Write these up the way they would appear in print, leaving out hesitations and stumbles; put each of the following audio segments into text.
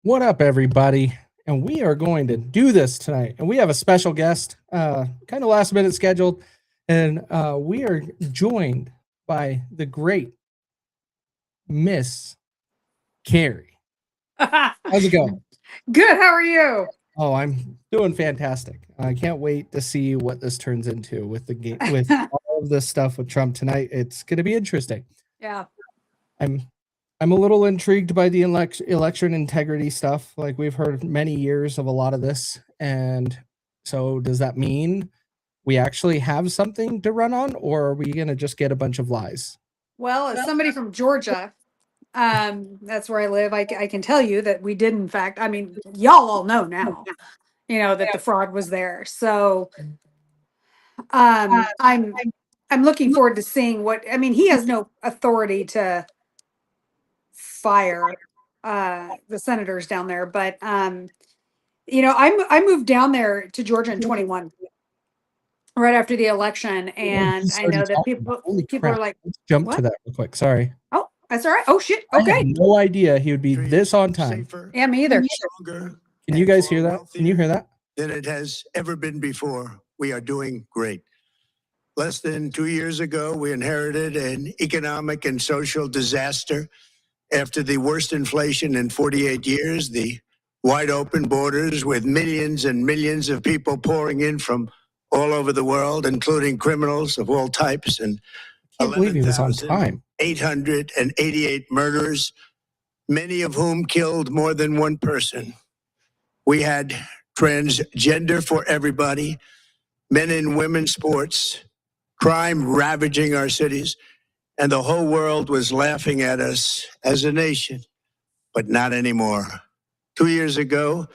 What up, everybody? And we are going to do this tonight. And we have a special guest, kind of last minute scheduled. And we are joined by the great Miss Carrie. How's it going? Good. How are you? Oh, I'm doing fantastic. I can't wait to see what this turns into with the game, with all of this stuff with Trump tonight. It's going to be interesting. Yeah. I'm a little intrigued by the election integrity stuff. Like, we've heard many years of a lot of this. And so does that mean we actually have something to run on, or are we going to just get a bunch of lies? Well, as somebody from Georgia, that's where I live, I can tell you that we did, in fact, I mean, y'all all know now, that the fraud was there. So I'm looking forward to seeing he has no authority to fire the senators down there, but I moved down there to Georgia in 21, right after the election, and I know that people are like, let's jump what? to that real quick. Sorry. Oh, that's all right. Oh shit. Okay. I had no idea he would be this on time. Yeah, me either. Can you guys hear that? Can you hear that? Than it has ever been before. We are doing great. Less than 2 years ago, we inherited an economic and social disaster. After the worst inflation in 48 years, the wide open borders with millions and millions of people pouring in from all over the world, including criminals of all types, and I can't believe he was on time. 888 murders, many of whom killed more than one person. We had transgender for everybody, men and women sports, crime ravaging our cities, and the whole world was laughing at us as a nation, but not anymore. 2 years ago,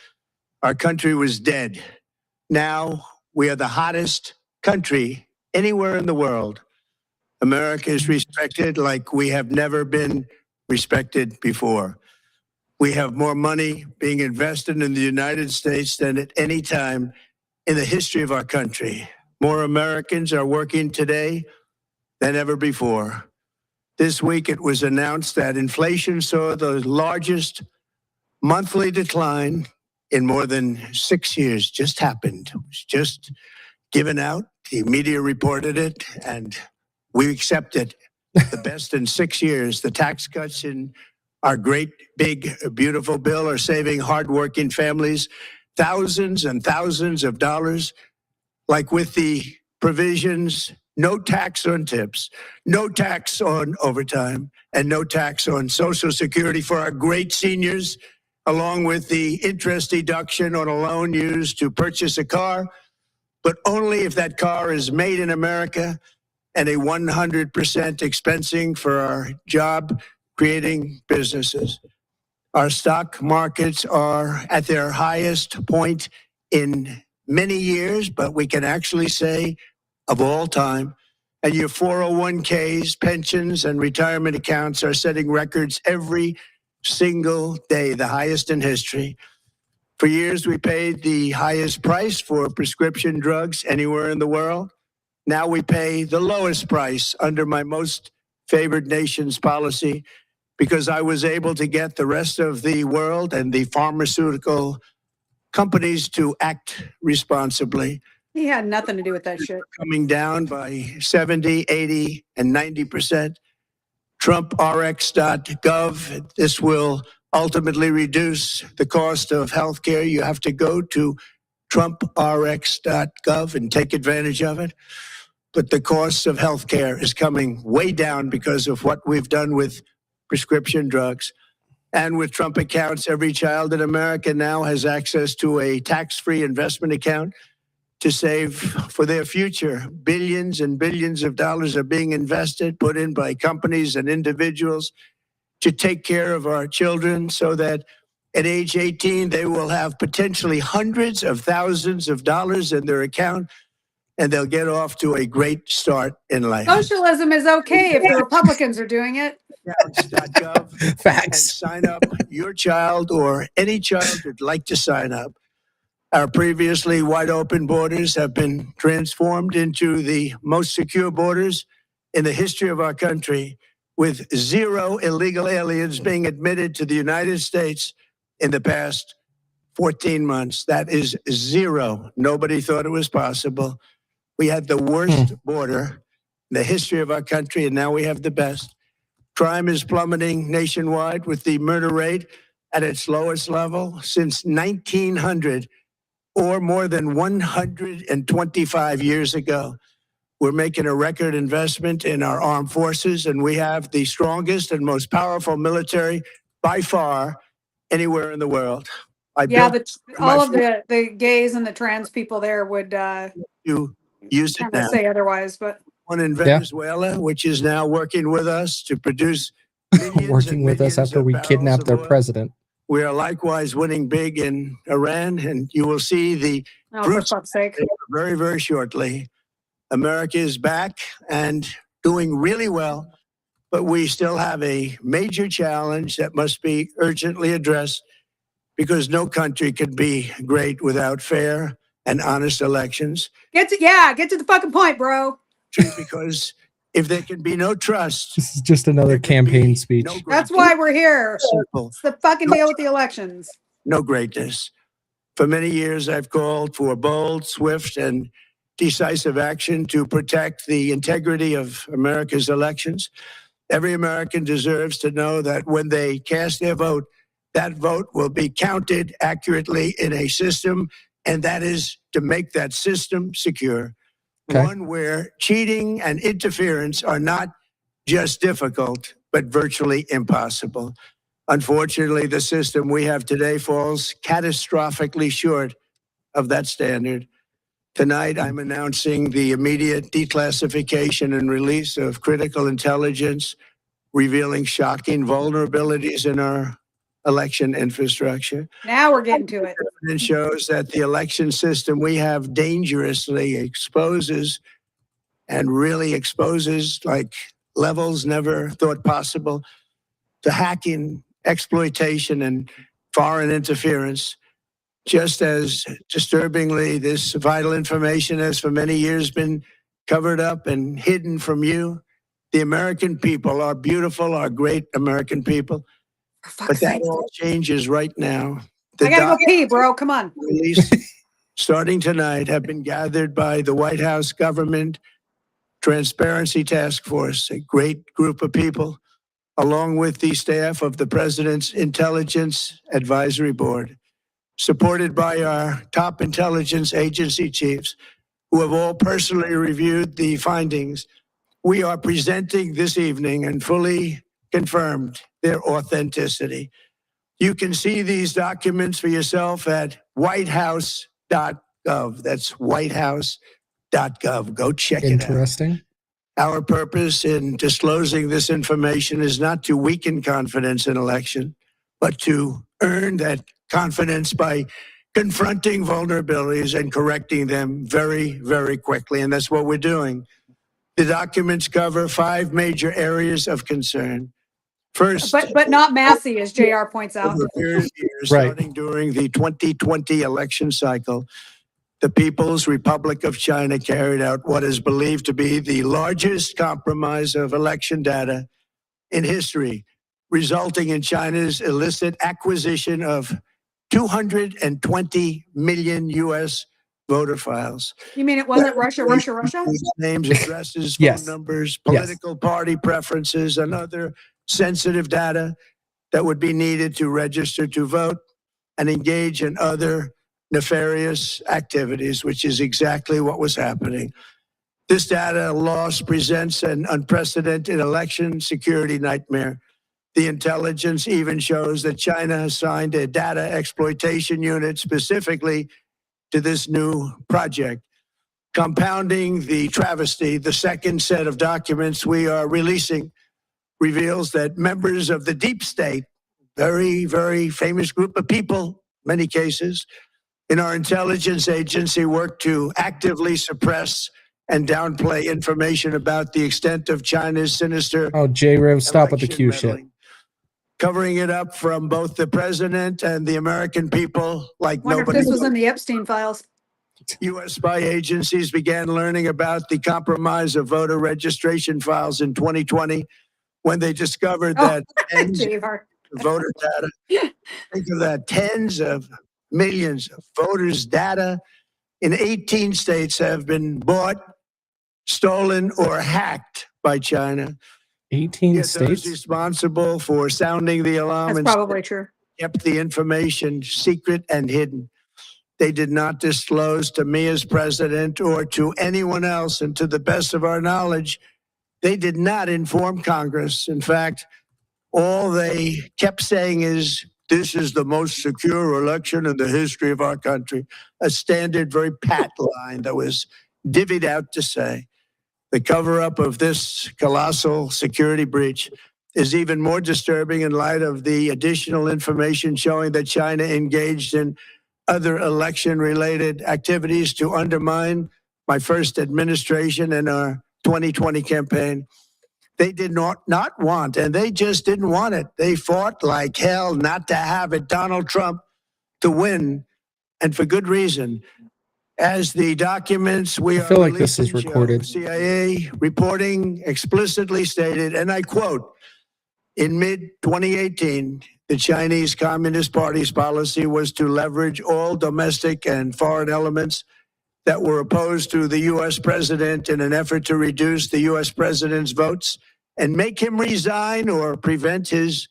our country was dead. Now we are the hottest country anywhere in the world. America is respected like we have never been respected before. We have more money being invested in the United States than at any time in the history of our country. More Americans are working today than ever before. This week, it was announced that inflation saw the largest monthly decline in more than 6 years. Just happened. It was just given out. The media reported it, and we accept it. The best in 6 years. The tax cuts in our great, big, beautiful bill are saving hardworking families thousands and thousands of dollars, like with the provisions: no tax on tips, no tax on overtime, and no tax on Social Security for our great seniors, along with the interest deduction on a loan used to purchase a car, but only if that car is made in America, and a 100% expensing for our job-creating businesses. Our stock markets are at their highest point in many years, but we can actually say of all time. And your 401ks, pensions, and retirement accounts are setting records every single day, the highest in history. For years, we paid the highest price for prescription drugs anywhere in the world. Now we pay the lowest price under my most favored nation's policy, because I was able to get the rest of the world and the pharmaceutical companies to act responsibly. He had nothing to do with that shit. Coming down by 70, 80, and 90%. TrumpRx.gov. This will ultimately reduce the cost of healthcare. You have to go to TrumpRx.gov and take advantage of it. But the cost of healthcare is coming way down because of what we've done with prescription drugs. And with Trump accounts, every child in America now has access to a tax-free investment account to save for their future. Billions and billions of dollars are being invested, put in by companies and individuals to take care of our children so that at age 18, they will have potentially hundreds of thousands of dollars in their account, and they'll get off to a great start in life. Socialism is okay if the Republicans are doing it. Accounts.gov and Facts. sign up your child or any child who'd like to sign up. Our previously wide open borders have been transformed into the most secure borders in the history of our country, with zero illegal aliens being admitted to the United States in the past 14 months. That is zero. Nobody thought it was possible. We had the worst border in the history of our country, and now we have the best. Crime is plummeting nationwide, with the murder rate at its lowest level since 1900, or more than 125 years ago. We're making a record investment in our armed forces, and we have the strongest and most powerful military by far anywhere in the world. Yeah, all of the gays and the trans people there would You use it kind now. of say otherwise, but One in Venezuela, which is now working with us to produce millions Working and with us millions after of we barrels kidnapped of their oil. president. We are likewise winning big in Iran, and you will see the oh, for fruits fuck's sake. very, very shortly. America is back and doing really well, but we still have a major challenge that must be urgently addressed, because no country could be great without fair and honest elections. Get to the fucking point, bro. Because if there can be no trust, This is just another there can campaign be speech. no That's greatness. why we're here. Simple. It's the fucking deal with the elections. No greatness. For many years, I've called for bold, swift, and decisive action to protect the integrity of America's elections. Every American deserves to know that when they cast their vote, that vote will be counted accurately in a system, and that is to make that system secure. Okay. One where cheating and interference are not just difficult, but virtually impossible. Unfortunately, the system we have today falls catastrophically short of that standard. Tonight, I'm announcing the immediate declassification and release of critical intelligence revealing shocking vulnerabilities in our election infrastructure. Now we're getting to it. Evidence shows that the election system we have dangerously exposes like levels never thought possible to hacking, exploitation, and foreign interference. Just as disturbingly, this vital information has for many years been covered up and hidden from you, the American people, our beautiful, our great American people. For fuck's But that sake. all changes right now. I gotta go pee, bro. Come on. Released starting tonight have been gathered by the White House Government Transparency Task Force, a great group of people, along with the staff of the President's Intelligence Advisory Board, supported by our top intelligence agency chiefs, who have all personally reviewed the findings. We are presenting this evening and fully confirmed their authenticity. You can see these documents for yourself at whitehouse.gov. That's whitehouse.gov. Go check it out. Interesting. Our purpose in disclosing this information is not to weaken confidence in election, but to earn that confidence by confronting vulnerabilities and correcting them very, very quickly. And that's what we're doing. The documents cover 5 major areas of concern. First, But not Massey, as JR points out. over a period of years, Right. starting during the 2020 election cycle, the People's Republic of China carried out what is believed to be the largest compromise of election data in history, resulting in China's illicit acquisition of 220 million U.S. voter files. You mean it wasn't Russia? Whose names, addresses, phone Yes. numbers, Yes. political party preferences, and other sensitive data that would be needed to register to vote and engage in other nefarious activities, which is exactly what was happening. This data loss presents an unprecedented election security nightmare The intelligence even shows that China has signed a data exploitation unit specifically to this new project. Compounding the travesty, the second set of documents we are releasing reveals that members of the deep state, very, very famous group of people, many cases, in our intelligence agency work to actively suppress and downplay information about the extent of China's sinister. Oh, J-Rev, stop with the election Q shit. meddling, covering it up from both the president and the American people like Wonder if nobody. this was in the Epstein files. U.S. spy agencies began learning about the compromise of voter registration files in 2020 when they discovered that tens of JR. voter data, think of that, tens of millions of voters' data in 18 states have been bought, stolen, or hacked by China. 18 Yet those states? responsible for sounding the alarm That's and probably true. kept the information secret and hidden. They did not disclose to me as president or to anyone else, and to the best of our knowledge, they did not inform Congress. In fact, all they kept saying is, this is the most secure election in the history of our country. A standard, very pat line that was divvied out to say. The cover up of this colossal security breach is even more disturbing in light of the additional information showing that China engaged in other election related activities to undermine my first administration and our 2020 campaign. They did not want, and they just didn't want it. They fought like hell not to have it, Donald Trump, to win, and for good reason. As the documents we I feel are like this is releasing show, recorded. CIA reporting explicitly stated, and I quote, in mid-2018, the Chinese Communist Party's policy was to leverage all domestic and foreign elements that were opposed to the U.S. president in an effort to reduce the U.S. president's votes and make him resign or prevent his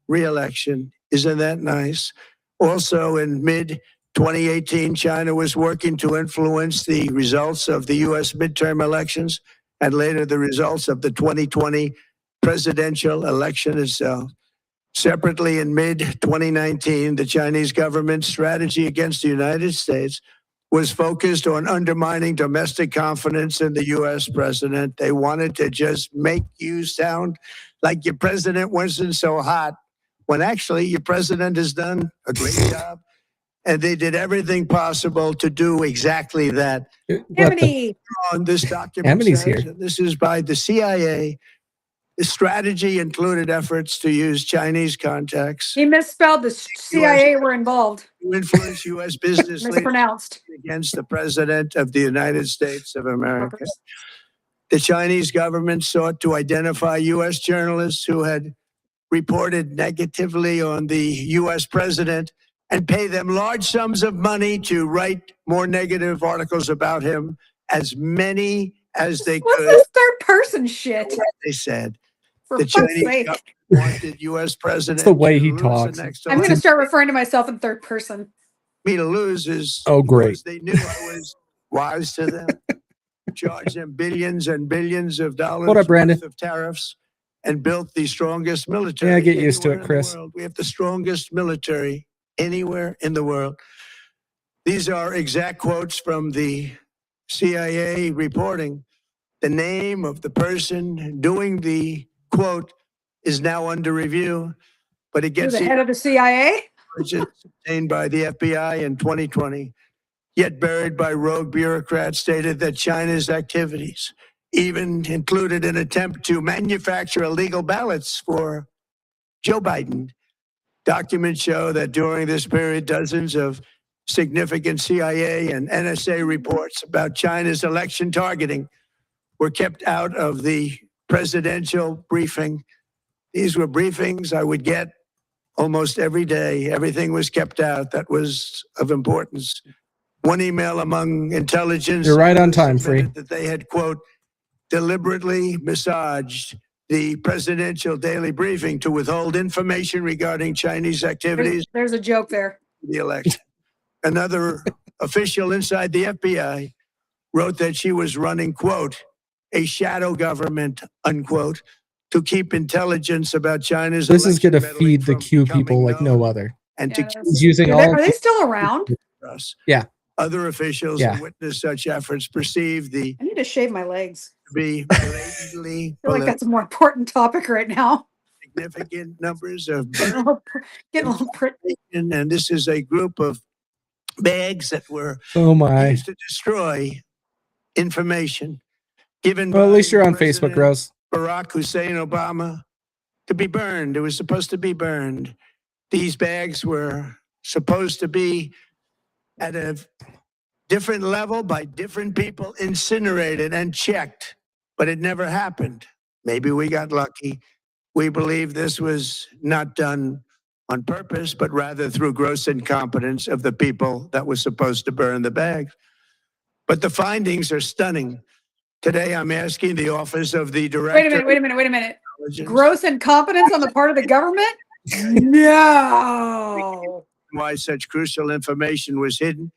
reelection. Isn't that nice? Also, in mid-2018, China was working to influence the results of the U.S. midterm elections and later the results of the 2020 presidential election itself. Separately, in mid-2019, the Chinese government's strategy against the United States was focused on undermining domestic confidence in the U.S. president. They wanted to just make you sound like your president wasn't so hot, when actually your president has done a great job. And they did everything possible to do exactly that. What the- Emily. On this document Emily's says, here. and this is by the CIA, the strategy included efforts to use Chinese contacts He misspelled the CIA were involved. to influence U.S. business leaders Mispronounced. against the President of the United States of America. The Chinese government sought to identify U.S. journalists who had reported negatively on the U.S. president and pay them large sums of money to write more negative articles about him, as many as they What's could, this third person shit? they said. For The fuck's Chinese sake. government wanted U.S. president It's the way to he lose talks. the next I'm going to election. start referring to myself in third person. Me to lose is Oh, great. because they knew I was wise to them. Charged them billions and billions of dollars What up, Brandon? worth of tariffs and built the strongest military. Yeah, get used to anywhere it, in the Chris. world. We have the strongest military anywhere in the world. These are exact quotes from the CIA reporting. The name of the person doing the quote is now under review, but it You're gets the head of the CIA? obtained by the FBI in 2020, yet buried by rogue bureaucrats, stated that China's activities even included an attempt to manufacture illegal ballots for Joe Biden. Documents show that during this period, dozens of significant CIA and NSA reports about China's election targeting were kept out of the presidential briefing. These were briefings I would get almost every day. Everything was kept out that was of importance. One email among intelligence. You're right on time, admitted Free. that they had, quote, deliberately massaged the presidential daily briefing to withhold information regarding Chinese activities There's a joke there. in the election. Another official inside the FBI wrote that she was running, quote, a shadow government, unquote, to keep intelligence about China's This is going to election feed the meddling Q from people like no becoming known other. and to Yes. keep He's using all. Are they still around? us. Yeah. Other officials Yeah. who witnessed such efforts perceive the I need to shave my legs. to be blatantly I feel like that's a more important topic right now. significant numbers of Getting a little and this is a group of bags that were Oh my. used to destroy information given Well, at by least you're on President Facebook, Rose. Barack Hussein Obama to be burned. It was supposed to be burned. These bags were supposed to be at a different level by different people, incinerated and checked, but it never happened. Maybe we got lucky. We believe this was not done on purpose, but rather through gross incompetence of the people that were supposed to burn the bags. But the findings are stunning. Today, I'm asking the office of the director. Wait a minute. Gross incompetence on the part of the government? No. Why such crucial information was hidden,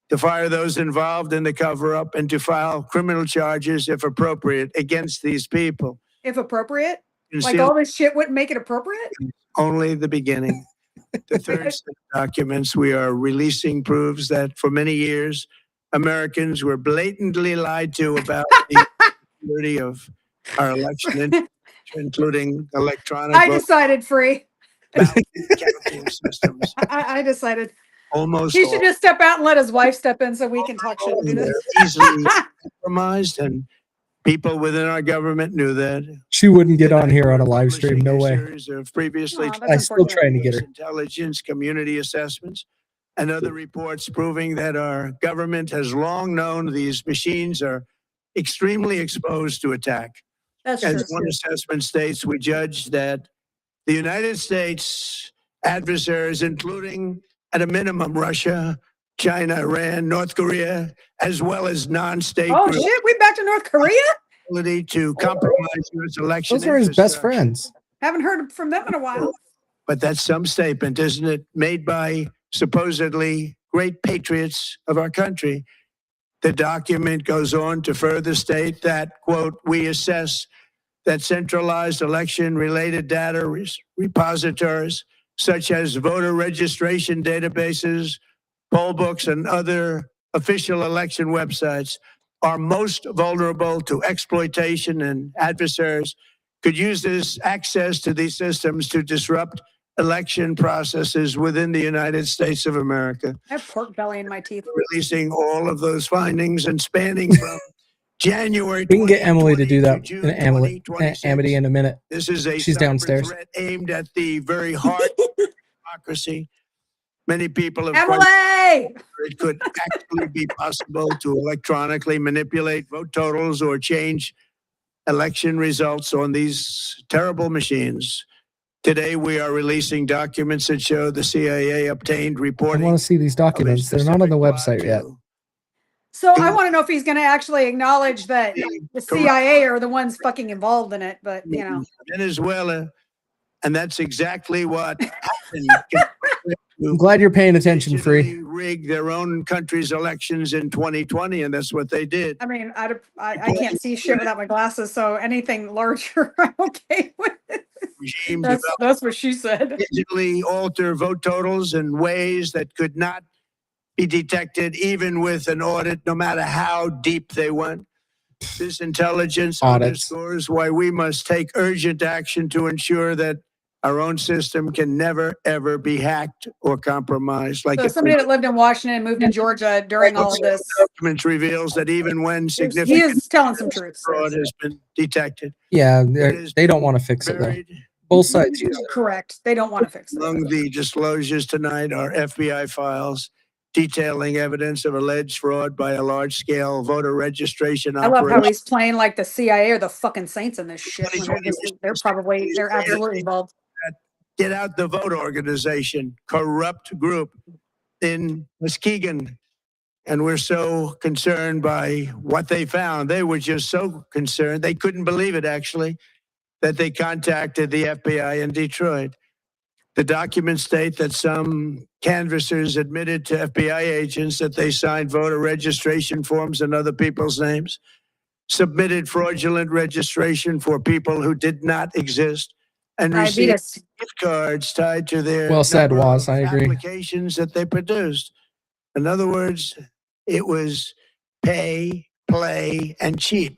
to fire those involved in the cover-up, and to file criminal charges, if appropriate, against these people. If appropriate? Like Conceal all this shit wouldn't make it appropriate? only the beginning. The third set of documents we are releasing proves that for many years, Americans were blatantly lied to about the security of our election, including electronic I vote decided free. counting systems. I decided. Almost He all should just step out and let his wife step in so we can talk shit. Do this. easily compromised, and people within our government knew that. She wouldn't get on here on a live stream. No way. Series of previously Aw, that's I'm still unfortunate. trying to get her. intelligence community assessments and other reports proving that our government has long known these machines are extremely exposed to attack. That's As true. one assessment states, we judge that the United States adversaries, including at a minimum Russia, China, Iran, North Korea, as well as non-state Oh groups, shit, we back to North Korea? ability to compromise U.S. election. Those are his best infrastructure. friends. Haven't heard from them in a while. But that's some statement, isn't it? Made by supposedly great patriots of our country. The document goes on to further state that, quote, we assess that centralized election related data repositories, such as voter registration databases, poll books, and other official election websites, are most vulnerable to exploitation, and adversaries could use this access to these systems to disrupt election processes within the United States of America. I have pork belly in my teeth. Releasing all of those findings and spanning from January. We can get Emily to do that. June And Emily, 2026. Amity in a minute. This is a She's cyber downstairs. threat aimed at the very heart of democracy. Many people have questioned Emily! whether it could actually be possible to electronically manipulate vote totals or change election results on these terrible machines. Today, we are releasing documents that show the CIA obtained I reporting. want to see these documents. They're not on the website yet. So I want to know if he's going to actually acknowledge that the CIA are the ones fucking involved in it, but you know. Venezuela, and that's exactly what happened. I'm glad you're paying attention, Free. Digitally rig their own country's elections in 2020, and that's what they did. I mean, I can't see shit without my glasses, so anything larger, I'm okay with. Regime That's what she said. digitally alter vote totals in ways that could not be detected even with an audit, no matter how deep they went. This intelligence Audits. underscores why we must take urgent action to ensure that our own system can never, ever be hacked or compromised. Like So somebody that lived in Washington and moved to Georgia during all of this, documents reveals that even when he significant is telling some truths. fraud has been detected, Yeah, they don't want to fix it though. buried Both sides use it. Correct. They don't want to fix it. among the disclosures tonight are FBI files detailing evidence of alleged fraud by a large-scale voter registration I love how operation. he's playing like the CIA or the fucking saints in this shit. When they're absolutely involved. Get Out the Vote organization, corrupt group in Muskegon. And we're so concerned by what they found. They were just so concerned. They couldn't believe it, actually, that they contacted the FBI in Detroit. The documents state that some canvassers admitted to FBI agents that they signed voter registration forms in other people's names. submitted fraudulent registration for people who did not exist, and received Diabetes. gift cards tied to their Well said, number Woz. of I agree. applications that they produced. In other words, it was pay, play, and cheat.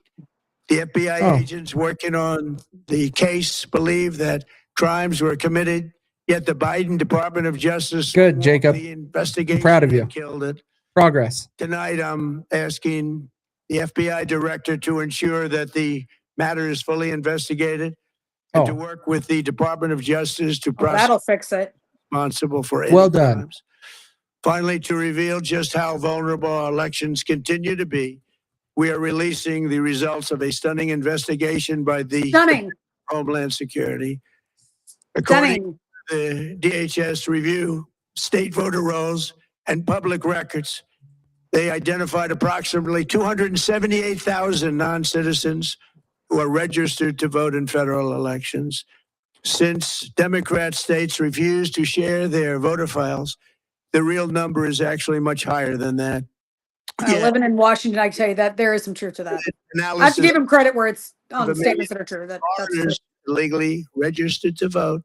The FBI agents working on the case believe that crimes were committed, yet the Biden Department of Justice Good, stonewalled Jacob. the investigation proud of you. and killed it. Progress. Tonight, I'm asking the FBI director to ensure that the matter is fully investigated and to work with the Department of Justice to prosecute That'll fix it. responsible for any Well done. crimes. Finally, to reveal just how vulnerable our elections continue to be, we are releasing the results of a stunning investigation by the Stunning. Homeland Security. According Stunning. to the DHS review, state voter rolls and public records, they identified approximately 278,000 non-citizens who are registered to vote in federal elections. Since Democrat states refuse to share their voter files, the real number is actually much higher than that. Living in Washington, I can tell you that there is some truth to that. I have to Analysis give him credit where it's on of statements that are true. That's foreigners legally registered to vote.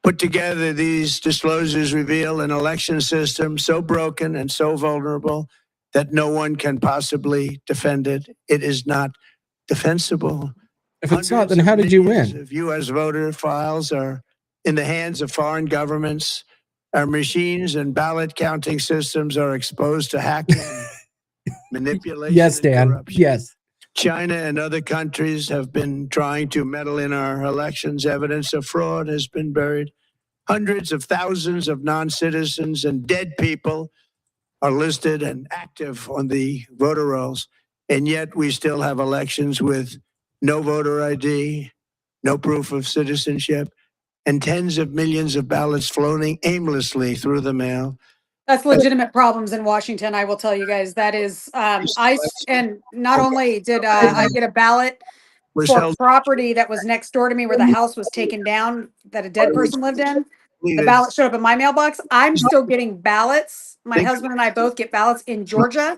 Put together, these disclosures reveal an election system so broken and so vulnerable that no one can possibly defend it. It is not defensible. If it's not, then how did you win? If U.S. voter files are in the hands of foreign governments, our machines and ballot counting systems are exposed to hacking, manipulation, Yes, and Dan. corruption. Yes. China and other countries have been trying to meddle in our elections. Evidence of fraud has been buried. Hundreds of thousands of non-citizens and dead people are listed and active on the voter rolls. And yet we still have elections with no voter ID, no proof of citizenship, and tens of millions of ballots floating aimlessly through the mail. That's legitimate problems in Washington. I will tell you guys that is, and not only did I get a ballot for property that was next door to me where the house was taken down that a dead person lived in. The ballot showed up in my mailbox. I'm still getting ballots. My husband and I both get ballots in Georgia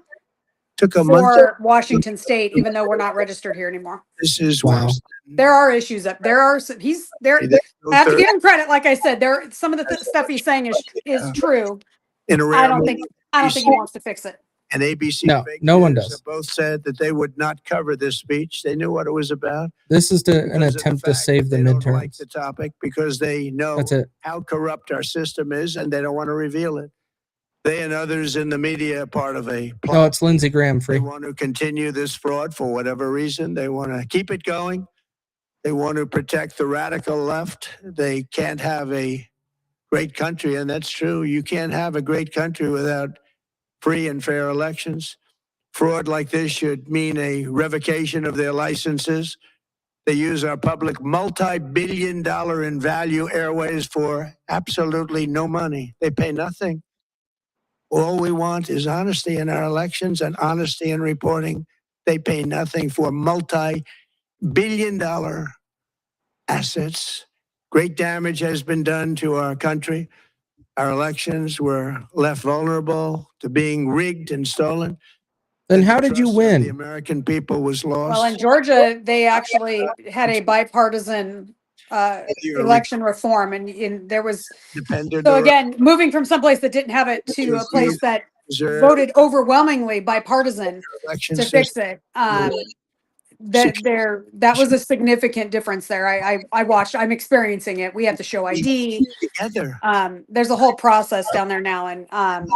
for Washington State, even though we're not registered here anymore. This is Wow. There are issues up. There are. He's there. I have to give him credit. Like I said, there some of the stuff he's saying is true. In a rare I don't think he wants to fix it. And ABC no one does. Both said that they would not cover this speech. They knew what it was about. This is an attempt to save the they don't like midterms. the topic because they know That's it. how corrupt our system is, and they don't want to reveal it. They and others in the media are part of a plot. No, it's Lindsey Graham They free. want to continue this fraud for whatever reason. They want to keep it going. They want to protect the radical left. They can't have a great country, and that's true. You can't have a great country without free and fair elections. Fraud like this should mean a revocation of their licenses. They use our public multi-billion-dollar in value airways for absolutely no money. They pay nothing. All we want is honesty in our elections and honesty in reporting. They pay nothing for multi-billion-dollar assets. Great damage has been done to our country. Our elections were left vulnerable to being rigged and stolen. Then how did you The win? American people was lost. Well, in Georgia, they actually had a bipartisan election reform, and there was so again moving from someplace that didn't have it to a place that voted overwhelmingly bipartisan to fix it. That was a significant difference there. I watched. I'm experiencing it. We have to show ID. Together. There's a whole process down there now, and I'm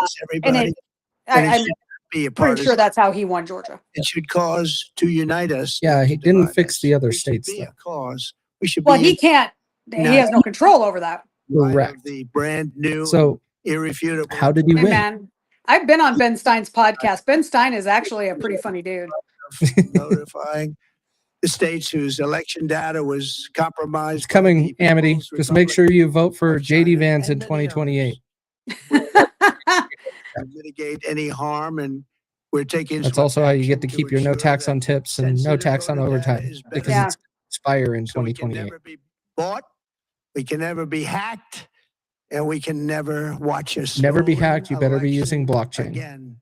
pretty sure that's how he won Georgia. It should cause to unite us. Yeah, he didn't fix the other states. Be a cause. We should. Well, he can't. He has no control over that. Correct. The brand new, so irrefutable. How did you Hey, win? man, I've been on Ben Stein's podcast. Ben Stein is actually a pretty funny dude. Notifying the states whose election data was compromised. It's coming, Amity. Just make sure you vote for J.D. Vance in 2028. Mitigate any harm, and we're taking. That's also how you get to keep your no tax on tips and no tax on overtime because it's expire in 2028. We can never be bought, we can never be hacked, and we can never watch us. Never be hacked. You better be using blockchain. Again,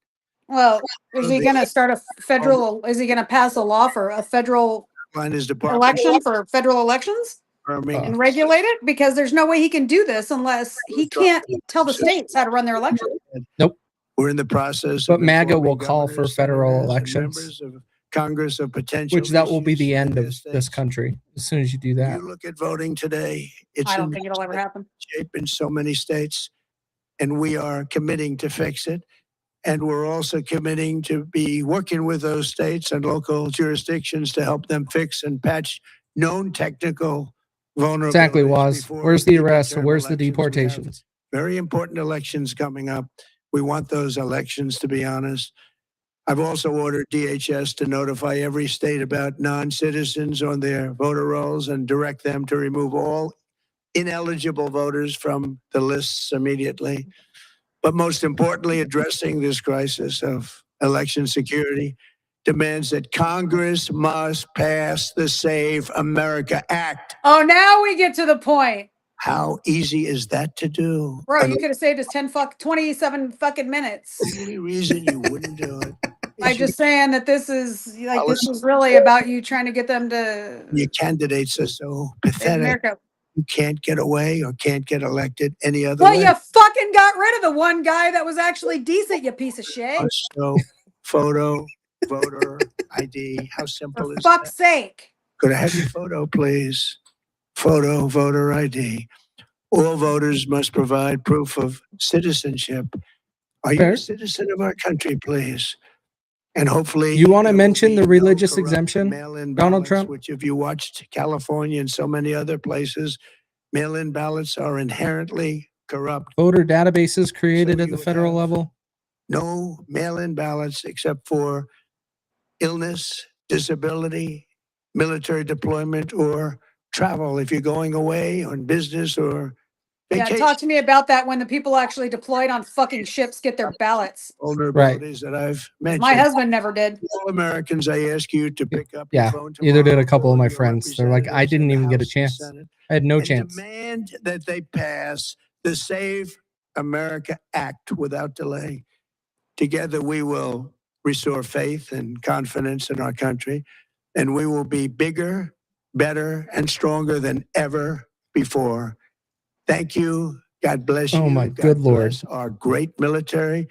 Well, is he going to start a federal? Is he going to pass a law for a federal His department election for federal elections confirming and regulate it? Because there's no way he can do this unless he can't tell the states how to run their election. Nope. We're in the process But of MAGA will informing call for governors, federal senators, and elections, members of Congress of potential which that will be issues the in end their of this states. country as soon as you do that. You look at voting today, it's I don't in think it'll ever happen. shape in so many states, and we are committing to fix it. And we're also committing to be working with those states and local jurisdictions to help them fix and patch known technical vulnerabilities. Exactly, was. before Where's the midterm arrests? Where's the elections. We have deportations? very important elections coming up. We want those elections, to be honest. I've also ordered DHS to notify every state about non-citizens on their voter rolls and direct them to remove all ineligible voters from the lists immediately. But most importantly, addressing this crisis of election security demands that Congress must pass the Save America Act. Oh, now we get to the point. How easy is that to do? Bro, you could have saved us 27 fucking minutes. The only reason you wouldn't do it By is just saying that this is really about you trying to get them to your candidates are so save pathetic. America. You can't get away or can't get elected any other Well, way. you fucking got rid of the one guy that was actually decent, you piece of shit. So, photo, voter ID. How simple For is fuck's that? sake. Could I have your photo, please? Photo, voter ID. All voters must provide proof of citizenship. Are you Fair. a citizen of our country, please? And hopefully, You want to there will mention be the no religious corrupt exemption, mail-in Donald ballots, Trump? which if you watched California and so many other places, mail-in ballots are inherently corrupt. Voter databases created So at you the would federal have level. No mail-in ballots except for illness, disability, military deployment, or travel if you're going away on business or Yeah, vacation. talk to me about that when the people actually deployed on fucking ships get their ballots. Vulnerabilities that I've mentioned. My husband never did. All Americans, I ask you to pick up Yeah, your phone either did a tomorrow, couple of call my your friends. They're like, I representatives didn't in the even get a House and chance. Senate I had no and chance. demand that they pass the Save America Act without delay. Together, we will restore faith and confidence in our country, and we will be bigger, better, and stronger than ever before. Thank you. God bless you. Oh my God good Lord. bless our great military,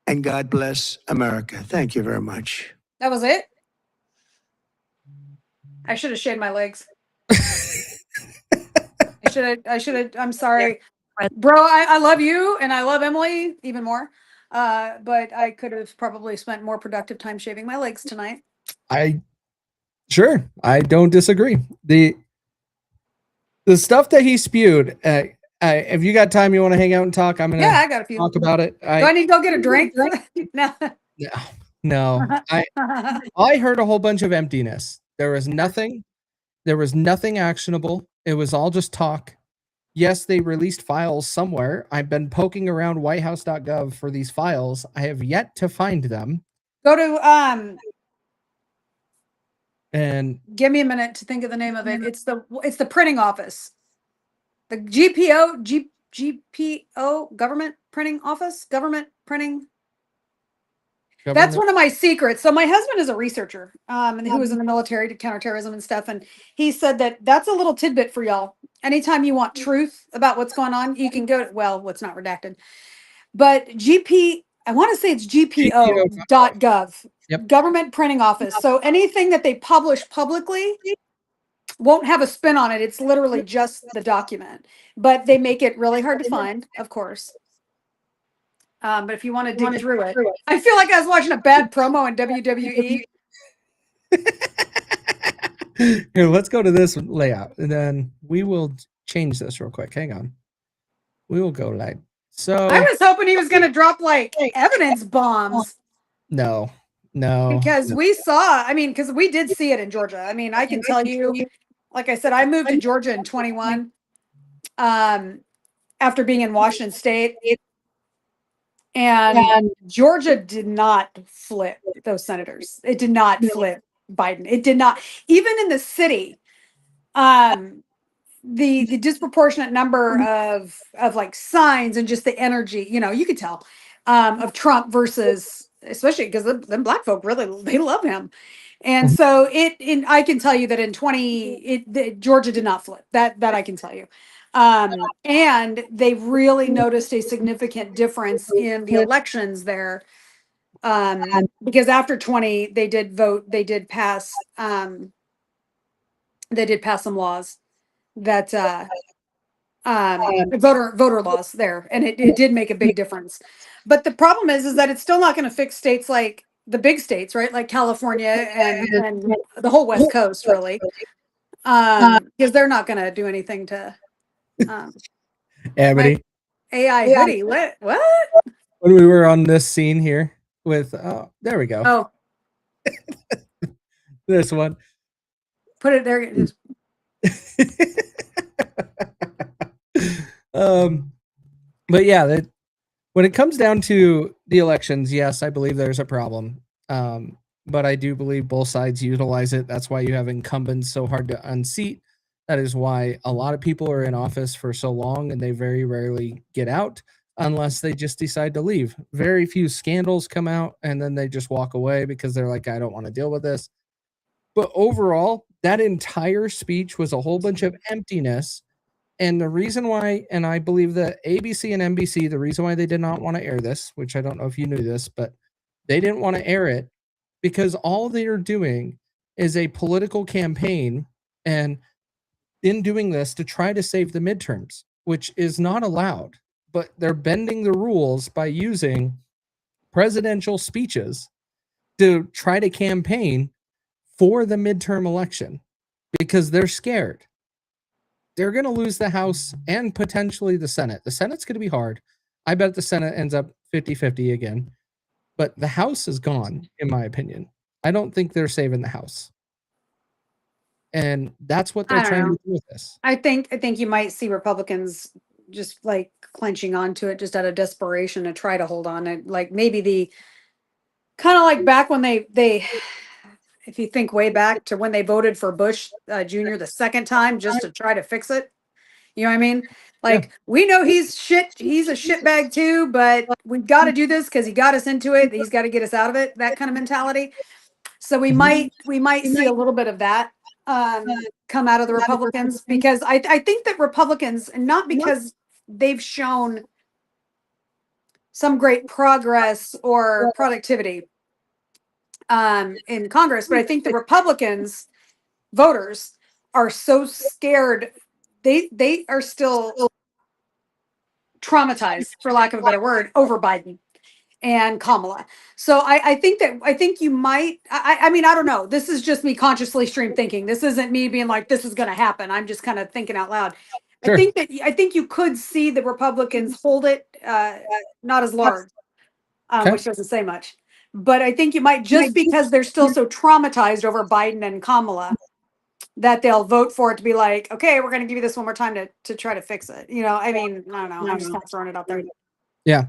and God bless America. Thank you very much. That was it? I should have shaved my legs. I should have, I'm sorry. Bro, I love you and I love Emily even more. But I could have probably spent more productive time shaving my legs tonight. Sure, I don't disagree. The stuff that he spewed, if you got time, you want to hang out and talk, I'm gonna Yeah, I got a few. talk about it. Do I need to go get a drink? No. I heard a whole bunch of emptiness. There was nothing actionable. It was all just talk. Yes, they released files somewhere. I've been poking around whitehouse.gov for these files. I have yet to find them. Go to And give me a minute to think of the name of it. It's the printing office. The GPO government printing office, government printing. That's one of my secrets. So my husband is a researcher, and who was in the military to counterterrorism and stuff. And he said that's a little tidbit for y'all. Anytime you want truth about what's going on, you can go to, what's not redacted, but I want to say it's GPO.gov, Yep. government printing office. So anything that they publish publicly won't have a spin on it. It's literally just the document, but they make it really hard to find, of course. But if you want to dig through it, I feel like I was watching a bad promo in WWE. Here, let's go to this layout, and then we will change this real quick. Hang on. We will go like so. I was hoping he was going to drop like evidence bombs. No. Because we saw, because we did see it in Georgia. I can tell you, like I said, I moved to Georgia in 21 after being in Washington State. And Georgia did not flip those senators. It did not flip Biden. It did not. Even in the city, the disproportionate number of like signs and just the energy, you could tell, of Trump versus especially because the black folk really, they love him. And so I can tell you that in Georgia did not flip, that I can tell you. And they really noticed a significant difference in the elections there. Because after 20, they did pass some laws that, voter laws there, and it did make a big difference. But the problem is that it's still not going to fix states like the big states, right? Like California and the whole West Coast, really, because they're not going to do anything to. Amity, AI hoodie. What? when we were on this scene here with, there we go. Oh, This one. put it there. Just But yeah, when it comes down to the elections, yes, I believe there's a problem. But I do believe both sides utilize it. That's why you have incumbents so hard to unseat. That is why a lot of people are in office for so long and they very rarely get out unless they just decide to leave. Very few scandals come out and then they just walk away because they're like, I don't want to deal with this. But overall, that entire speech was a whole bunch of emptiness. And the reason why, and I believe that ABC and NBC, the reason why they did not want to air this, which I don't know if you knew this, but they didn't want to air it because all they are doing is a political campaign, and in doing this to try to save the midterms, which is not allowed, but they're bending the rules by using presidential speeches to try to campaign for the midterm election because they're scared. They're going to lose the House and potentially the Senate. The Senate's going to be hard. I bet the Senate ends up 50-50 again. But the House is gone, in my opinion. I don't think they're saving the House. And that's what they're trying to do with this. I think you might see Republicans just like clenching onto it just out of desperation to try to hold on. And like maybe the kind of like back when they if you think way back to when they voted for Bush Jr. the second time just to try to fix it. You know what I mean? Like, we know he's a shitbag too, but we've got to do this because he got us into it. He's got to get us out of it, that kind of mentality. So we might see a little bit of that come out of the Republicans, because I think that Republicans, and not because they've shown some great progress or productivity in Congress, but I think the Republicans voters are so scared. They are still traumatized, for lack of a better word, over Biden and Kamala. So I think you might, I mean, I don't know. This is just me consciously stream thinking. This isn't me being like, this is going to happen. I'm just kind of thinking out loud. Sure. I think you could see the Republicans hold it, not as large, which doesn't say much, but I think you might, just because they're still so traumatized over Biden and Kamala, that they'll vote for it to be like, okay, we're going to give you this one more time to try to fix it. You know, I mean, I don't know. I'm just kind of throwing it out there. Yeah.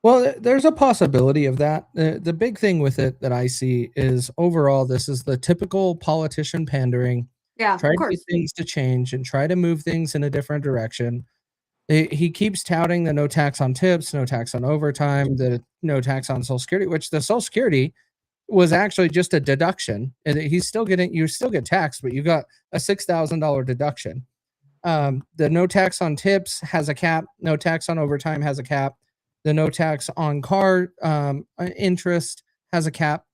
Well, there's a possibility of that. The big thing with it that I see is overall, this is the typical politician pandering. Yeah, try to get things to change and try to move things in a different direction. He keeps touting the no tax on tips, no tax on overtime, the no tax on Social Security, which the Social Security was actually just a deduction. And you still get taxed, but you got a $6,000 deduction. The no tax on tips has a cap. No tax on overtime has a cap. The no tax on car interest has a cap.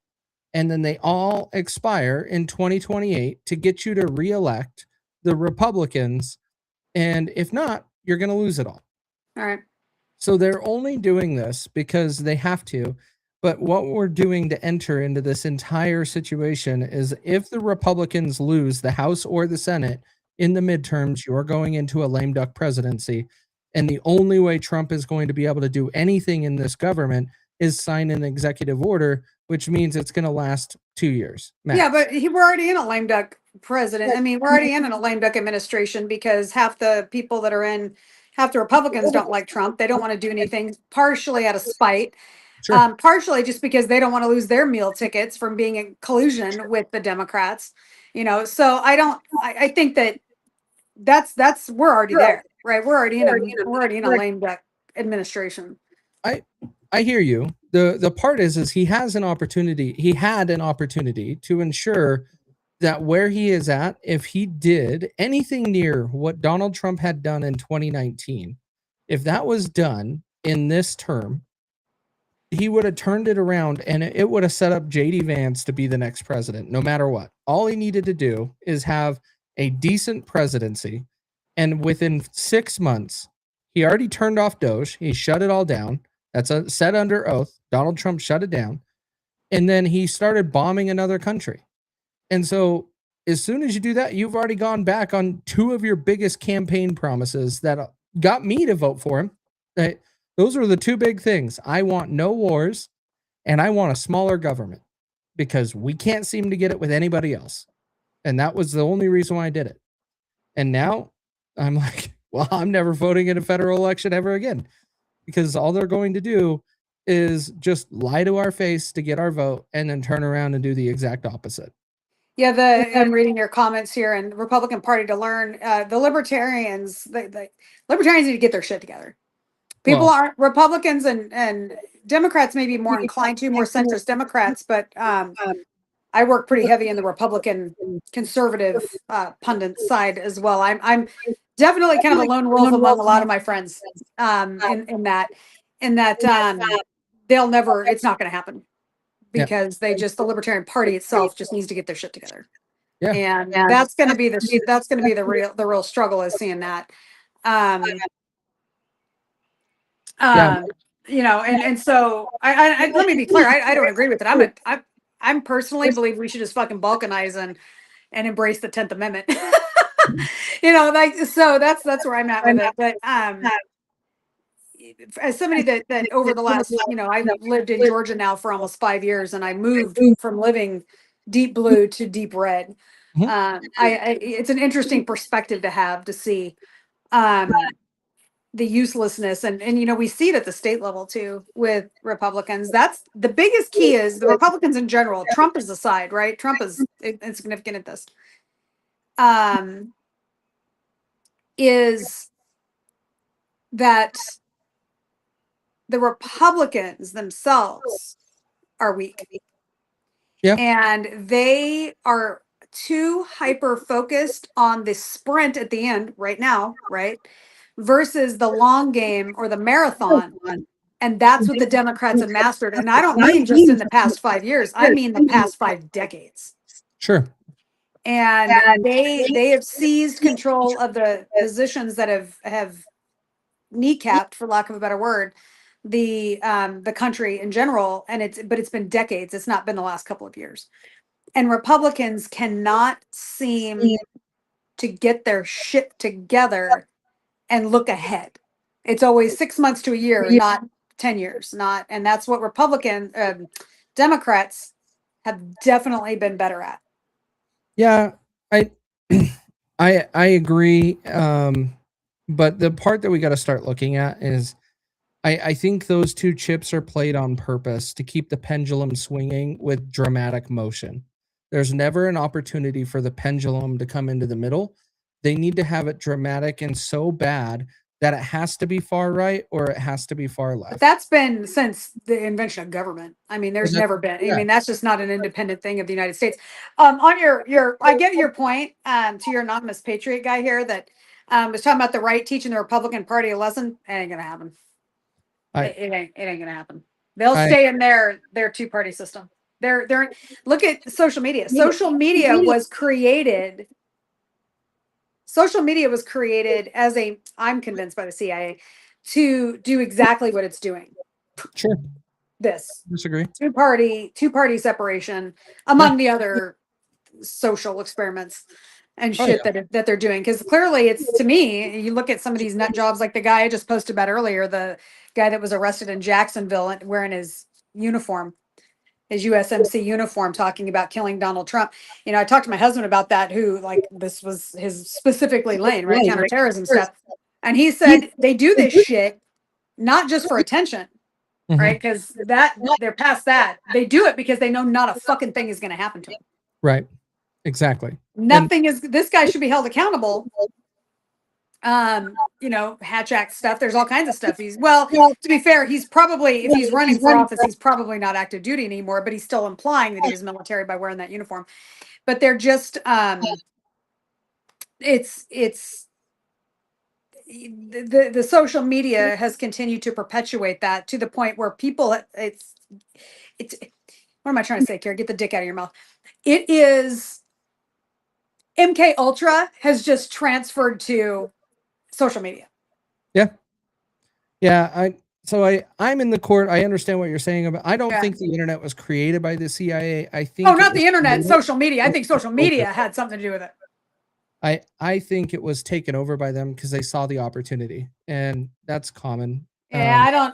And then they all expire in 2028 to get you to reelect the Republicans. And if not, you're going to lose it all. All right. So they're only doing this because they have to. But what we're doing to enter into this entire situation is, if the Republicans lose the House or the Senate in the midterms, you're going into a lame duck presidency. And the only way Trump is going to be able to do anything in this government is sign an executive order, which means it's going to last 2 years. Max. Yeah, but we're already in a lame duck president. I mean, we're already in a lame duck administration, because half the Republicans don't like Trump. They don't want to do anything, partially out of spite. Sure. Partially just because they don't want to lose their meal tickets from being in collusion with the Democrats, you know. So I think we're already there, right? We're already in a lame duck administration. I hear you. The part is he has an opportunity. He had an opportunity to ensure that where he is at, if he did anything near what Donald Trump had done in 2019, if that was done in this term, he would have turned it around and it would have set up JD Vance to be the next president, no matter what. All he needed to do is have a decent presidency. And within 6 months, he already turned off Doge. He shut it all down. That's said under oath. Donald Trump shut it down. And then he started bombing another country. And so as soon as you do that, you've already gone back on two of your biggest campaign promises that got me to vote for him. Those are the two big things. I want no wars and I want a smaller government because we can't seem to get it with anybody else. And that was the only reason why I did it. And now I'm like, well, I'm never voting in a federal election ever again because all they're going to do is just lie to our face to get our vote and then turn around and do the exact opposite. Yeah, I'm reading your comments here, and the Republican Party to learn the libertarians. The libertarians need to get their shit together. People aren't Republicans and Democrats may be more inclined to more centrist Democrats, but I work pretty heavy in the Republican conservative pundit side as well. I'm definitely kind of a lone wolf among a lot of my friends in that they'll never. It's not going to happen. Because the Libertarian Party itself just needs to get their shit together. Yeah. And that's going to be the real struggle is seeing that. You know, and so I let me be clear. I don't agree with it. I'm personally believe we should just fucking balkanize and embrace the 10th Amendment. You know, like, so that's where I'm at with it. But, as somebody that over the last, you know, I've lived in Georgia now for almost 5 years, and I moved from living deep blue to deep red. It's an interesting perspective to have to see the uselessness, and you know, we see it at the state level too with Republicans. That's the biggest key is the Republicans in general. Trump is aside, right? Trump is insignificant at this. Is that the Republicans themselves are weak. Yeah. And they are too hyper focused on the sprint at the end right now, right? Versus the long game or the marathon. And that's what the Democrats have mastered. And I don't mean just in the past 5 years, I mean the past 5 decades. Sure. And they have seized control of the positions that have kneecapped, for lack of a better word, the country in general, and it's been decades. It's not been the last couple of years. And Republicans cannot seem to get their shit together and look ahead. It's always 6 months to a year, not 10 years, and that's what Democrats have definitely been better at. Yeah, I agree. But the part that we got to start looking at is I think those two chips are played on purpose to keep the pendulum swinging with dramatic motion. There's never an opportunity for the pendulum to come into the middle. They need to have it dramatic and so bad that it has to be far right or it has to be far left. But that's been since the invention of government. I mean, there's never been. I mean, that's just not an independent thing of the United States. On your, I get your point. To your anonymous patriot guy here that was talking about the right teaching the Republican Party a lesson. It ain't gonna happen. It ain't gonna happen. They'll stay in their two-party system. They're look at social media. Social media was created as I'm convinced by the CIA to do exactly what it's doing. Sure. This disagree. Two-party separation among the other social experiments and shit that they're doing. Because clearly it's, to me, you look at some of these nut jobs like the guy I just posted about earlier, the guy that was arrested in Jacksonville wearing his uniform, his USMC uniform, talking about killing Donald Trump. You know, I talked to my husband about that, who, like, this was his specifically lane, right? Counterterrorism stuff. And he said they do this shit not just for attention, right? Because they're past that. They do it because they know not a fucking thing is going to happen to them. Right. Exactly. Nothing is. This guy should be held accountable. Hatch Act stuff. There's all kinds of stuff. To be fair, he's probably, if he's running for office, he's probably not active duty anymore, but he's still implying that he was military by wearing that uniform. But they're just, it's the social media has continued to perpetuate that to the point where people, it's, what am I trying to say, Kara? Get the dick out of your mouth. It is, MK Ultra has just transferred to social media. Yeah. I'm in the court. I understand what you're saying about. I don't think the internet was created by the CIA. I think. Oh, not the internet, social media. I think social media had something to do with it. I think it was taken over by them because they saw the opportunity, and that's common. Yeah,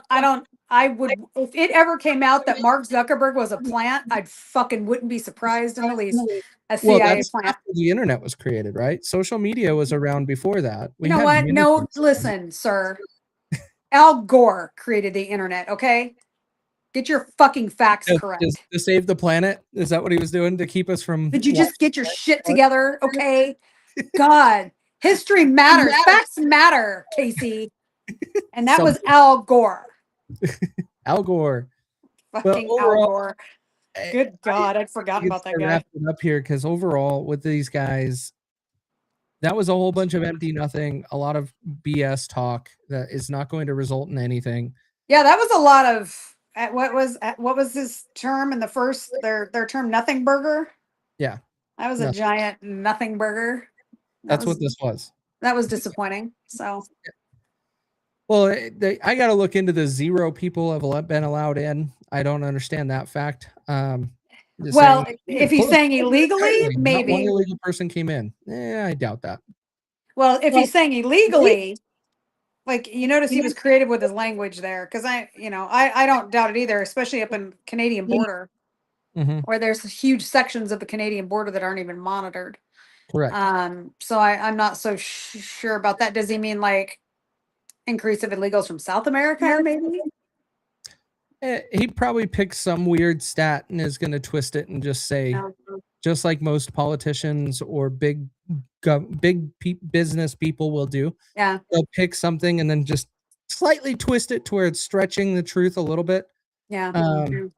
I would, if it ever came out that Mark Zuckerberg was a plant, I'd fucking wouldn't be surprised in the least. A CIA plant. After the internet was created, right? Social media was around before that. You know what? No, listen, sir. Al Gore created the internet, okay? Get your fucking facts correct. To save the planet? Is that what he was doing to keep us from... Did you just get your shit together, okay? God, history matters. Facts matter, Casey. And that was Al Gore. Al Gore. Fucking Al Gore. Good God, I'd forgotten about that guy. Wrap it up here, because overall, with these guys, that was a whole bunch of empty nothing, a lot of BS talk that is not going to result in anything. Yeah, that was a lot of what was his term in the first their term, nothing burger. Yeah, that was a giant nothing burger. That's what this was. That was disappointing. So, well, I got to look into the 0 people have been allowed in. I don't understand that fact. Well, if he's saying illegally, maybe not one illegal person came in. I doubt that. Well, if he's saying illegally, like, you notice he was creative with his language there, because I don't doubt it either, especially up in Canadian border, where there's huge sections of the Canadian border that aren't even monitored. Correct. So I'm not so sure about that. Does he mean like increase of illegals from South America, maybe? He probably picked some weird stat and is going to twist it and just say, just like most politicians or big business people will do. Yeah. They'll pick something and then just slightly twist it to where it's stretching the truth a little bit. Yeah.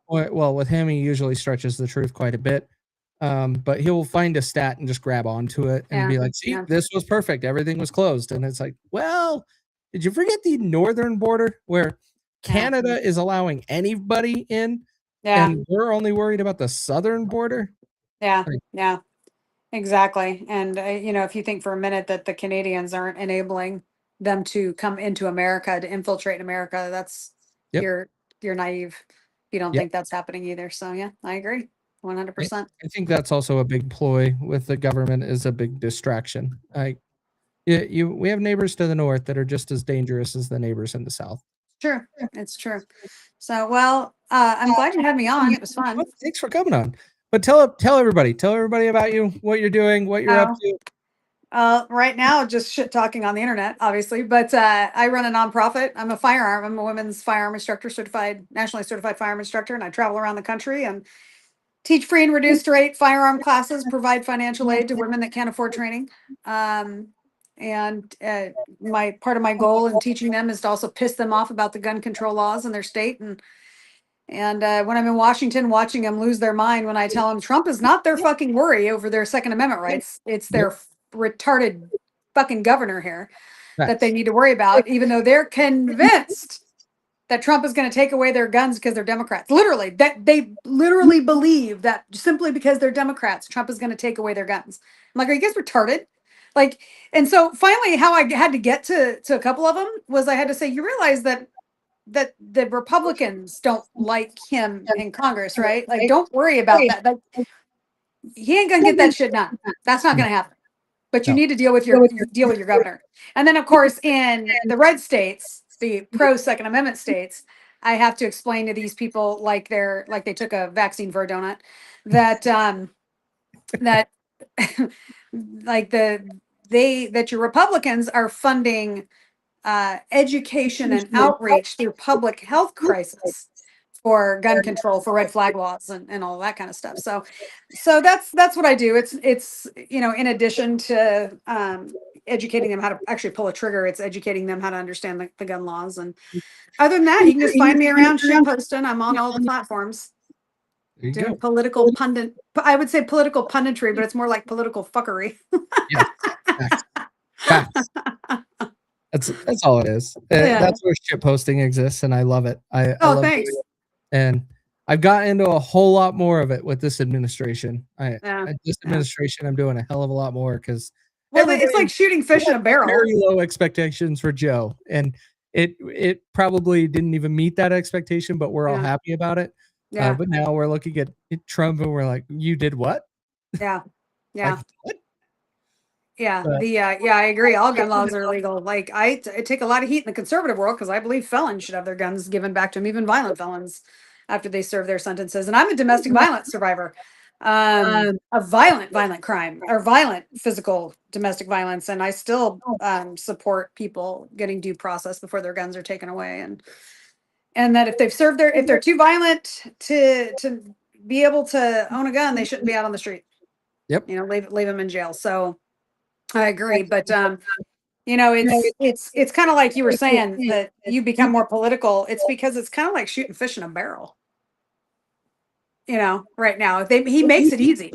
Well, with him, he usually stretches the truth quite a bit. But he'll find a stat and just grab onto it and be like, see, this was perfect. Everything was closed. And it's like, well, did you forget the northern border where Canada is allowing anybody in? And we're only worried about the southern border? Yeah. Yeah. Exactly. And, if you think for a minute that the Canadians aren't enabling them to come into America, to infiltrate America, that's, you're naive. You don't think that's happening either. So, yeah, I agree. 100%. I think that's also a big ploy with the government, is a big distraction. We have neighbors to the north that are just as dangerous as the neighbors in the south. True. It's true. So, well, I'm glad you had me on. It was fun. Well, thanks for coming on. But tell everybody about you, what you're doing, what you're up to. Right now, just shit talking on the internet, obviously. But I run a nonprofit. I'm a women's firearm instructor, nationally certified firearm instructor, and I travel around the country and teach free and reduced rate firearm classes, provide financial aid to women that can't afford training. And part of my goal in teaching them is to also piss them off about the gun control laws in their state. And when I'm in Washington, watching them lose their mind when I tell them Trump is not their fucking worry over their Second Amendment rights. It's their retarded fucking governor here that they need to worry about, even though they're convinced that Trump is going to take away their guns because they're Democrats. Literally, that they literally believe that simply because they're Democrats, Trump is going to take away their guns. I'm like, are you guys retarded? Like, and so finally, how I had to get to a couple of them was I had to say, you realize that the Republicans don't like him in Congress, right? Like, don't worry about that. Like, he ain't gonna get that shit done. That's not gonna happen. But you need to deal with your governor. And then, of course, in the red states, the pro Second Amendment states, I have to explain to these people like they took a vaccine for a donut, that that that your Republicans are funding education and outreach through public health crisis for gun control, for red flag laws and all that kind of stuff. So that's what I do. It's in addition to educating them how to actually pull a trigger, it's educating them how to understand the gun laws. And other than that, you can just find me around shit posting. I'm on all the platforms There you doing go. political pundit. I would say political punditry, but it's more like political fuckery. Yes. Facts. Facts. That's all it is. Yeah. That's where shit posting exists, and I love it. I love Thanks. doing it. And I've gotten into a whole lot more of it with this administration. This administration, I'm doing a hell of a lot more because it's like shooting fish in a barrel. Very low expectations for Joe, and it probably didn't even meet that expectation, but we're all happy about it. Yeah. But now we're looking at Trump, and we're like, "You did what?" Yeah. Yeah. Like, what? Yeah, I agree. All gun laws are illegal. Like I take a lot of heat in the conservative world because I believe felons should have their guns given back to them, even violent felons, after they serve their sentences. And I'm a domestic violence survivor, a violent crime or violent physical domestic violence, and I still support people getting due process before their guns are taken away, and that if they're too violent to be able to own a gun, they shouldn't be out on the street. Yep. Leave them in jail. So. I agree, but it's kind of like you were saying that you become more political. It's because it's kind of like shooting fish in a barrel. Right now, he makes it easy.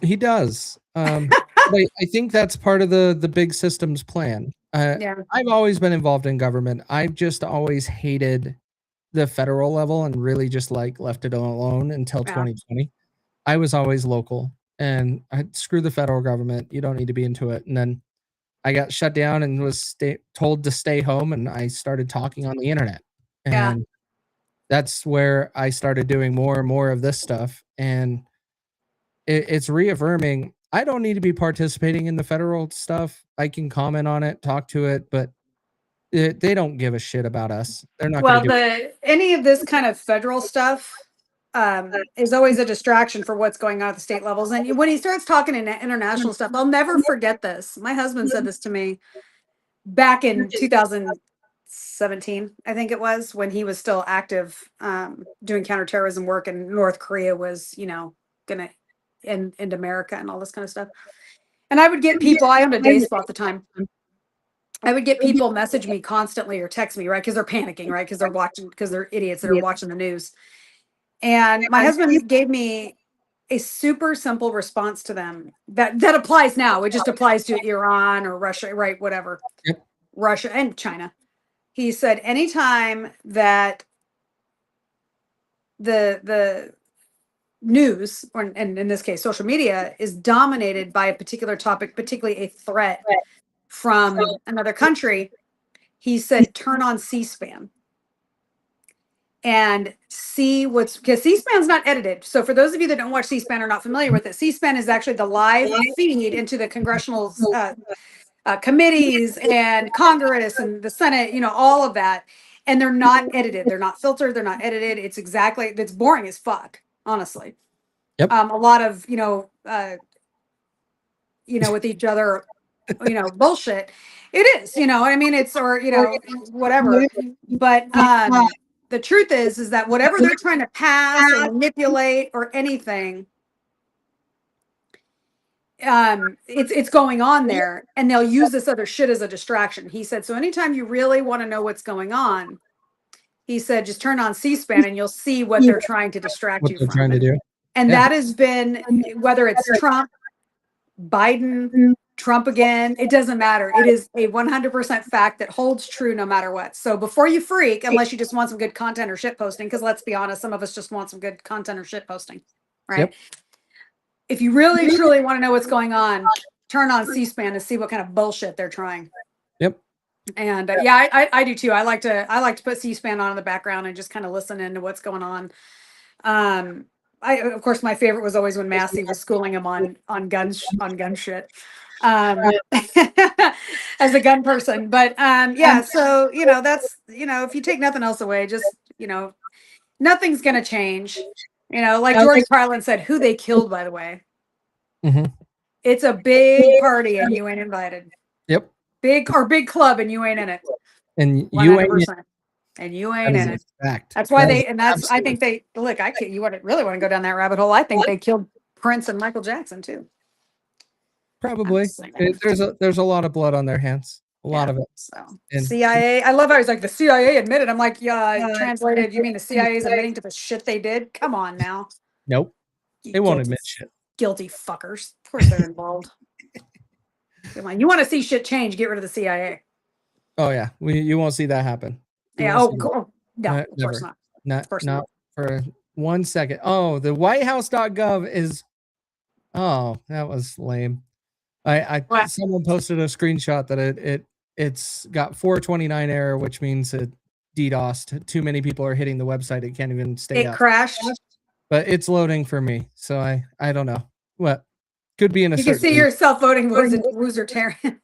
He does. I think that's part of the big systems plan. I've always been involved in government. I've just always hated the federal level and really just left it alone until 2020. I was always local. And screw the federal government. You don't need to be into it. And then I got shut down and was told to stay home. And I started talking on the internet. And that's where I started doing more and more of this stuff. And it's reaffirming. I don't need to be participating in the federal stuff. I can comment on it, talk to it, but they don't give a shit about us. They're not going to do any of this kind of federal stuff. Is always a distraction for what's going on at the state levels. And when he starts talking in international stuff, I'll never forget this. My husband said this to me back in 2017, I think it was, when he was still active doing counterterrorism work, and North Korea was, gonna end America and all this kind of stuff. And I would get people, I owned a day spa at the time. I would get people message me constantly or text me, right? Because they're panicking, right? Because they're idiots that are watching the news. And my husband gave me a super simple response to them that applies now. It just applies to Iran or Russia, right? Whatever. Yep. Russia and China. He said, anytime that the news, and in this case, social media, is dominated by a particular topic, particularly a threat from another country, he said, turn on C-SPAN. And see because C-SPAN's not edited. So for those of you that don't watch C-SPAN or not familiar with it, C-SPAN is actually the live feed into the congressional committees and Congress and the Senate, all of that. And they're not edited. They're not filtered. They're not edited. It's boring as fuck, honestly. Yep. A lot of, with each other, bullshit. It is, I mean, it's, or, whatever. But, the truth is that whatever they're trying to pass or manipulate or anything, it's going on there, and they'll use this other shit as a distraction. He said, so anytime you really want to know what's going on, he said, just turn on C-SPAN and you'll see what they're trying to distract you from. What they're trying to do. And that has been, whether it's Trump, Biden, Trump again, it doesn't matter. It is a 100% fact that holds true no matter what. So before you freak, unless you just want some good content or shit posting, because let's be honest, some of us just want some good content or shit posting, right? Yep. If you really truly want to know what's going on, turn on C-SPAN to see what kind of bullshit they're trying. Yep. And I do too. I like to put C-SPAN on in the background and just kind of listen into what's going on. Of course, my favorite was always when Massey was schooling him on gun shit. As a gun person, but so that's if you take nothing else away, just nothing's gonna change. Like George Carlin said, who they killed, by the way. Mm-hmm. It's a big party and you ain't invited. Yep. Big club and you ain't in it. And you 100%. And you ain't in it. Fact. That's why That is they, and that's, I absolute- think they, look, I can't, you really want to go down that rabbit hole. I think they killed Prince and Michael Jackson too. Probably. There's a lot of blood on their hands. A lot of it. So And- CIA, I love how he's like, the CIA admitted. I'm like, yeah, translated, you mean the CIA is admitting to the shit they did? Come on now. Nope. You They won't guilty- admit shit. Guilty fuckers. Of course they're involved. Come on, you want to see shit change, get rid of the CIA. Oh yeah. You won't see that happen. You Yeah. won't Oh, see that. no, Never. of course not. Not, course not for 1 second. Oh, the whitehouse.gov is, oh, that was lame. What? Someone posted a screenshot that it's got 429 error, which means it DDoSed. Too many people are hitting the website. It can't even stay It up. crashed. But it's loading for me. So I don't know. What? Could be in a You can certain see yourself voting losertarian.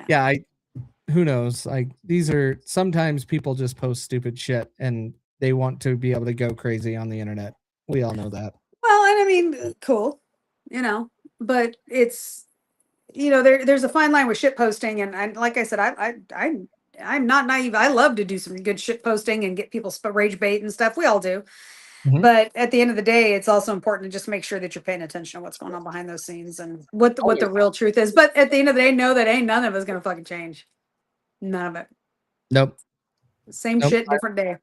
Yeah, who knows? Like, these are, sometimes people just post stupid shit and they want to be able to go crazy on the internet. We all know that. Well, and I mean, cool, but it's, there's a fine line with shit posting, and like I said, I'm not naive. I love to do some good shit posting and get people rage bait and stuff. We all do. Mhm. But at the end of the day, it's also important to just make sure that you're paying attention to what's going on behind those scenes and what the real truth is. But at the end of the day, know that ain't none of it's gonna fucking change. None of it. Nope. Same shit, different day.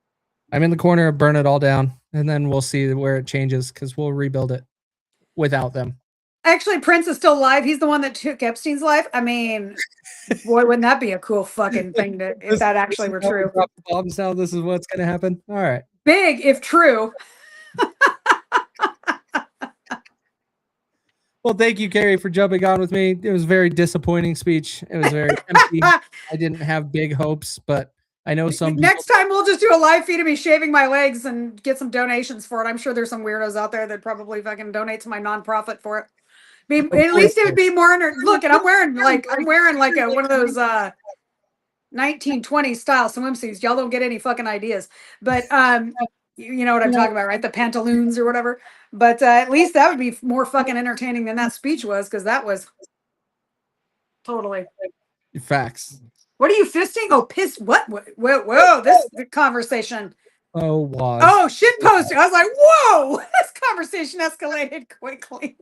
I'm in the corner, burn it all down, and then we'll see where it changes because we'll rebuild it without them. Actually, Prince is still alive. He's the one that took Epstein's life. I mean, boy, wouldn't that be a cool fucking thing if that actually were true? Drop the bombs now. This is what's going to happen. All right. Big, if true. Well, thank you, Carrie, for jumping on with me. It was a very disappointing speech. It was very empty. I didn't have big hopes, but I know some Next time we'll just do a live feed of me shaving my legs and get some donations for it. I'm sure there's some weirdos out there that probably fucking donate to my nonprofit for it. At least it would be more. Look, and I'm wearing like one of those 1920s style swimsuits. Y'all don't get any fucking ideas, but you know what I'm talking about, right? The pantaloons or whatever. But at least that would be more fucking entertaining than that speech was, because that was totally facts. What are you fisting? Oh, piss! What? Whoa! This conversation. Oh, was. Oh, shit posting. I was like, whoa! This conversation escalated quickly.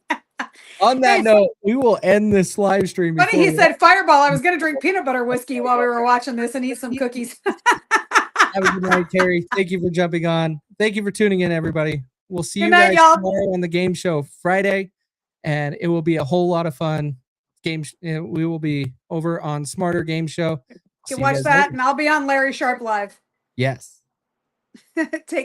On that note, we will end this live stream. Funny, he said Fireball. I was going to drink peanut butter whiskey while we were watching this and eat some cookies. Have a good night, Carrie. Thank you for jumping on. Thank you for tuning in, everybody. We'll see you Good night, guys y'all. tomorrow on the game show Friday, and it will be a whole lot of fun. We will be over on Smarter Game Show. You can watch that, and I'll be on Larry Sharp Live. Yes. Take